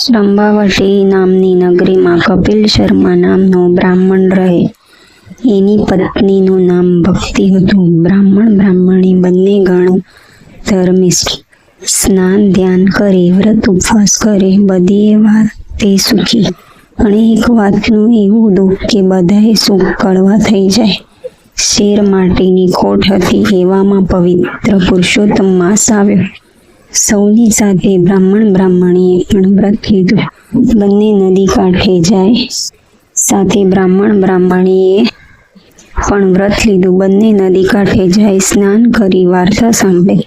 રંભાવટી નામની નગરીમાં કપિલ શર્મા નામનો બ્રાહ્મણ રહે. એની પત્નીનું નામ ભક્તિ હતું. બ્રાહ્મણી બંને ઘણું ધર્મિષ્ઠ. સ્નાન ધ્યાન કરે, વ્રત ઉપવાસ કરે, બધી વાતે સુખી. પણ એક વાતનું એવું દુઃખ કે બધાએ સુખ કડવા થઈ જાય. શેર માટેની ખોટ હતી. એવામાં પવિત્ર પુરુષોત્તમ માસ આવ્યો. સૌની સાથે બ્રાહ્મણીએ પણ વ્રત લીધું. બંને નદી કાંઠે જાય. સાથે બ્રાહ્મણીએ પણ વ્રત લીધું. બંને નદી કાંઠે જાય, સ્નાન કરી, વાર્તા સાંભળે,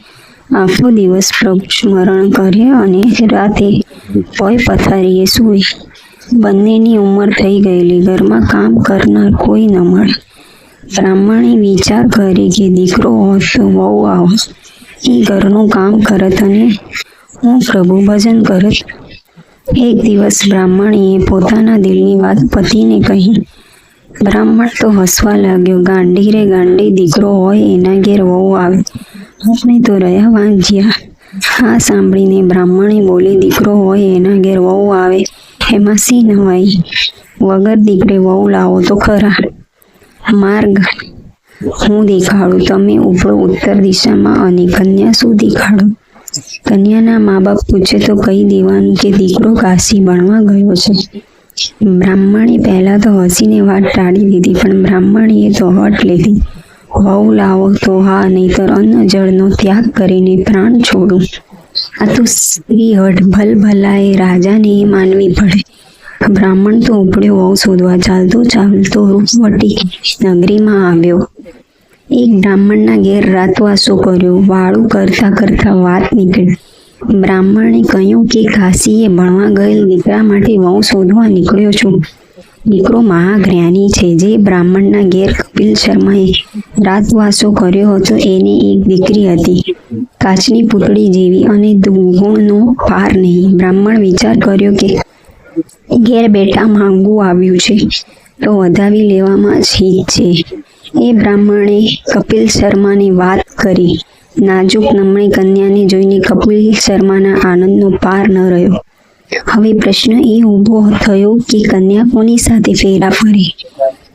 આખો દિવસ પ્રભુ સ્મરણ કરે અને રાતે ભોય પથારીએ સૂવે. બંનેની ઉંમર થઈ ગયેલી. ઘરમાં કામ કરનાર કોઈ ન મળે. બ્રાહ્મણે વિચાર કરી કે દીકરો હોત તો વહુ આવત, એ ઘરનું કામ કરત અને હું પ્રભુ ભજન કરત. એક દિવસ બ્રાહ્મણીએ પોતાના દિલની વાત પતિને કહી. બ્રાહ્મણ તો હસવા લાગ્યો. ગાંડી રે ગાંડી, દીકરો હોય એના ઘેર વહુ આવે, આપણે તો રહ્યા વાંજ્યા. આ સાંભળીને બ્રાહ્મણી બોલી, દીકરો હોય એના ઘેર વહુ આવે એમાં સી નવાઈ? વગર દીકરે વહુ લાવો તો ખરા. માર્ગ હું દેખાડું, તમે ઉપડો ઉત્તર દિશામાં અને કન્યા શું દેખાડો. કન્યાના મા બાપ પૂછે તો કહી દેવાનું કે દીકરો કાશી ભણવા ગયો છે. બ્રાહ્મણે પહેલા તો હસીને વાત ટાળી દીધી, પણ બ્રાહ્મણીએ તો હટ લીધી. વહુ લાવો તો હા, નહીતર અન્ન જળનો ત્યાગ કરીને પ્રાણ છોડું. આ તો સ્ત્રી હઠ. ભલાએ રાજાને એ માનવી પડે. બ્રાહ્મણ તો ઉપડ્યો વહુ શોધવા. ચાલતો રૂપવટી નગરીમાં આવ્યો. એક બ્રાહ્મણના ઘેર રાતવાસો કર્યો. વાળું કરતા વાત નીકળી. બ્રાહ્મણે કહ્યું કે કાશીએ ભણવા ગયેલ દીકરા માટે વહુ શોધવા નીકળ્યો છું. દીકરો મહાજ્ઞાની છે. જે બ્રાહ્મણના ઘેર કપિલ શર્માએ રાતવાસો કર્યો હતો એને એક દીકરી હતી, કાચની પૂતળી જેવી અને ગુણનો પાર નહીં. બ્રાહ્મણ વિચાર કર્યો કે ઘેર બેઠા માંગવું આવ્યું છે તો વધાવી લેવામાં જ હિત છે. એ બ્રાહ્મણે કપિલ શર્માને વાત કરી. નાજુક નમણી કન્યાને જોઈને કપિલ શર્માના આનંદનો પાર ન રહ્યો. હવે પ્રશ્ન એ ઊભો થયો કે કન્યા કોની સાથે ફેરા ફરે.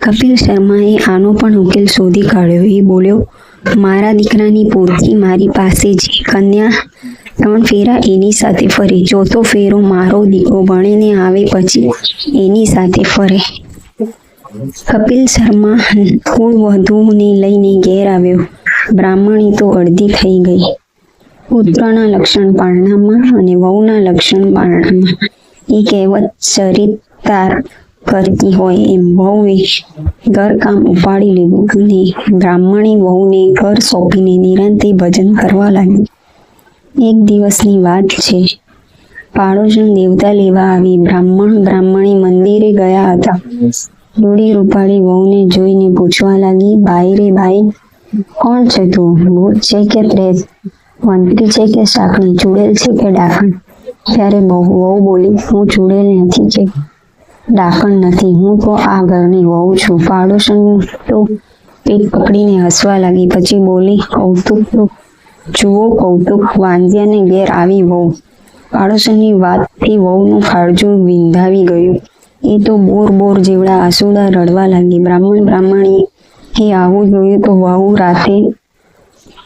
કપિલ શર્માએ આનો પણ ઉકેલ શોધી કાઢ્યો. એ બોલ્યો, મારા દીકરાની પોતી મારી પાસે છે. કન્યા 3 ફેરા એની સાથે ફરે. 4થો ફેરો મારો દીકરો ભણીને આવે પછી એની સાથે ફરે. કપિલ શર્મા કુળવધૂને લઈને ઘેર આવ્યો. બ્રાહ્મણી તો અડધી થઈ ગઈ. પુત્રના લક્ષણ પારણામાં અને વહુના લક્ષણ પારણામાં. એ કહેવત ચરિતાર્થ કરતી હોય એમ વહુએ ઘરકામ ઉપાડી લીધું અને બ્રાહ્મણી વહુને ઘર સોંપીને નિરાંતે ભજન કરવા લાગી. એક દિવસની વાત છે. પાડોશણ દેવતા લેવા આવી. બ્રાહ્મણી મંદિરે ગયા હતા. રૂડી રૂપાળી વહુને જોઈને પૂછવા લાગી, બાઈ રે બાઈ, કોણ છે તું? ભૂત છે કે પ્રેત? વંટરી છે કે શાકણી? ચૂડેલ છે કે ડાકણ? ત્યારે વહુ બોલી, હું ચૂડેલ નથી કે ડાકણ નથી, હું તો આ ઘરની વહુ છું. પાડોશણ તો પેટ પકડીને હસવા લાગી. પછી બોલી, કૌતુક તો જુઓ કૌતુક, વાંજ્યાને ઘેર આવી વહુ. પાડોશણની વાતથી વહુનું કાળજું વિંધાવી ગયું. એ તો બોર જેવડા આંસુડા રડવા લાગી. બ્રાહ્મણીએ આવું જોયું તો વહુ રાતે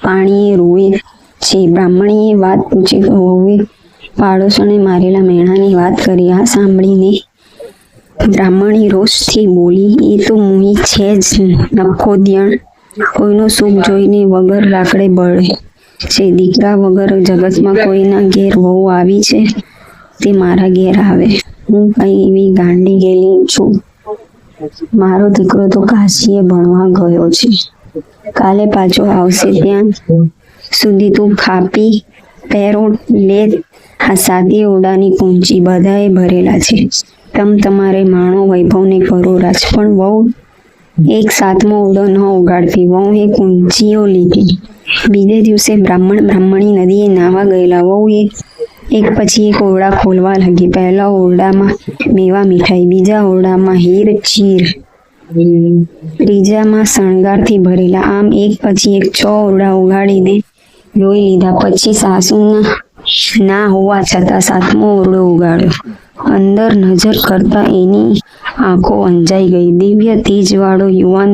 પાણીએ રૂએ છે. બ્રાહ્મણીએ વાત પૂછી તો વહુએ પાડોશણે મારેલા મેણાની વાત કરી. આ સાંભળીને બ્રાહ્મણી રોષથી બોલી, એ તો મુહી છે જ નખોદિયાણ. કોઈનો સુખ જોઈને વગર લાકડે બળે છે. દીકરા વગર જગતમાં કોઈના ઘેર વહુ આવી છે તે મારા ઘેર આવે. હું કઈ એવી ગાંડી ગયેલી છું? મારો દીકરો તો કાશીએ ભણવા ગયો છે. કાલે પાછો આવશે. ત્યાં સુધી તું ખાપી પહેરો લે. આ સાદી ઓરડાની કુંચી બધાએ ભરેલા છે. તમારે માણો વૈભવને કરો રાજ. પણ વહુ એક 7મો ઓરડો ન ઉગાડતી. વહુએ કુંચીઓ લીધી. બીજે દિવસે બ્રાહ્મણી નદીએ નાહવા ગયેલા. વહુએ એક પછી એક ઓરડા ખોલવા લાગી. પહેલા ઓરડામાં મેવા મીઠાઈ, બીજા ઓરડામાં હીર ચીર, ત્રીજામાં શણગારથી ભરેલા. આમ એક પછી એક 6 ઓરડા ઉગાડીને જોઈ લીધા. પછી સાસુના ના હોવા છતાં સાતમો ઓરડો ઉગાડ્યો. અંદર નજર કરતા એની આંખો અંજાઈ ગઈ. દિવ્ય તેજવાળો યુવાન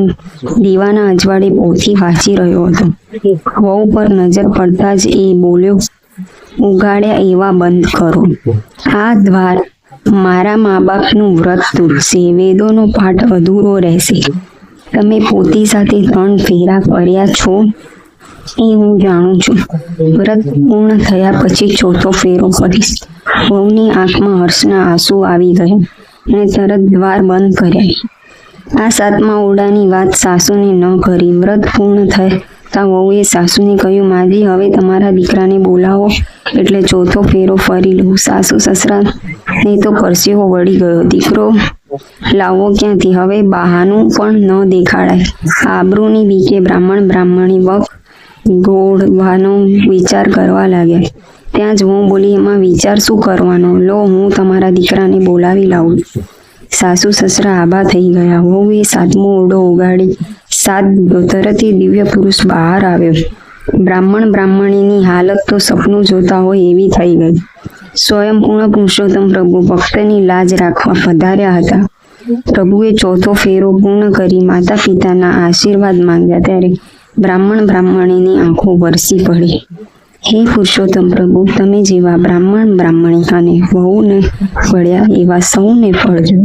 દીવાના અજવાળે પહોંચી વાંચી રહ્યો હતો. વહુ પર નજર પડતા જ એ બોલ્યો, ઉગાડ્યા એવા બંધ કરો. આ દ્વાર મારા મા બાપનું વ્રત તૂટશે, વેદોનો પાઠ અધૂરો રહેશે. તમે પોતી સાથે 3 ફેરા કર્યા છો એ હું જાણું છું. વ્રત પૂર્ણ થયા પછી 4થો ફેરો કરીશ. વહુની આંખમાં હર્ષના આંસુ આવી ગયા અને તરત દ્વાર બંધ કર્યા. આ 7મા ઓરડાની વાત સાસુને ન કરી. વ્રત પૂર્ણ થતા વહુએ સાસુને કહ્યું, માજી હવે તમારા દીકરાને બોલાવો એટલે 4થો ફેરો ફરી લઉં. સાસુ સસરાને તો પરસેવો વળી ગયો. દીકરો લાવવો ક્યાંથી? હવે બહાનું પણ ન દેખાડાય. આબરૂની બીકે બ્રાહ્મણી વખ ગોળવાનો વિચાર કરવા લાગ્યા. ત્યાં જ હું બોલી, એમાં વિચાર શું કરવાનો? લો, હું તમારા દીકરાને બોલાવી લાવું. સાસુ સસરા આભા થઈ ગયા. વહુએ 7મો ઓરડો ઉગાડી 7 દીધો. તરત એ દિવ્ય પુરુષ બહાર આવ્યો. બ્રાહ્મણીની હાલત તો સપનું જોતા હોય એવી થઈ ગઈ. સ્વયં પૂર્ણ પુરુષોત્તમ પ્રભુ ભક્તની લાજ રાખવા પધાર્યા હતા. પ્રભુએ 4થો ફેરો પૂર્ણ કરી માતા પિતાના આશીર્વાદ માંગ્યા ત્યારે બ્રાહ્મણીની આંખો વરસી પડી. હે પુરુષોત્તમ પ્રભુ, તમે જેવા બ્રાહ્મણી અને વહુને ફળ્યા એવા સૌને ફળજો.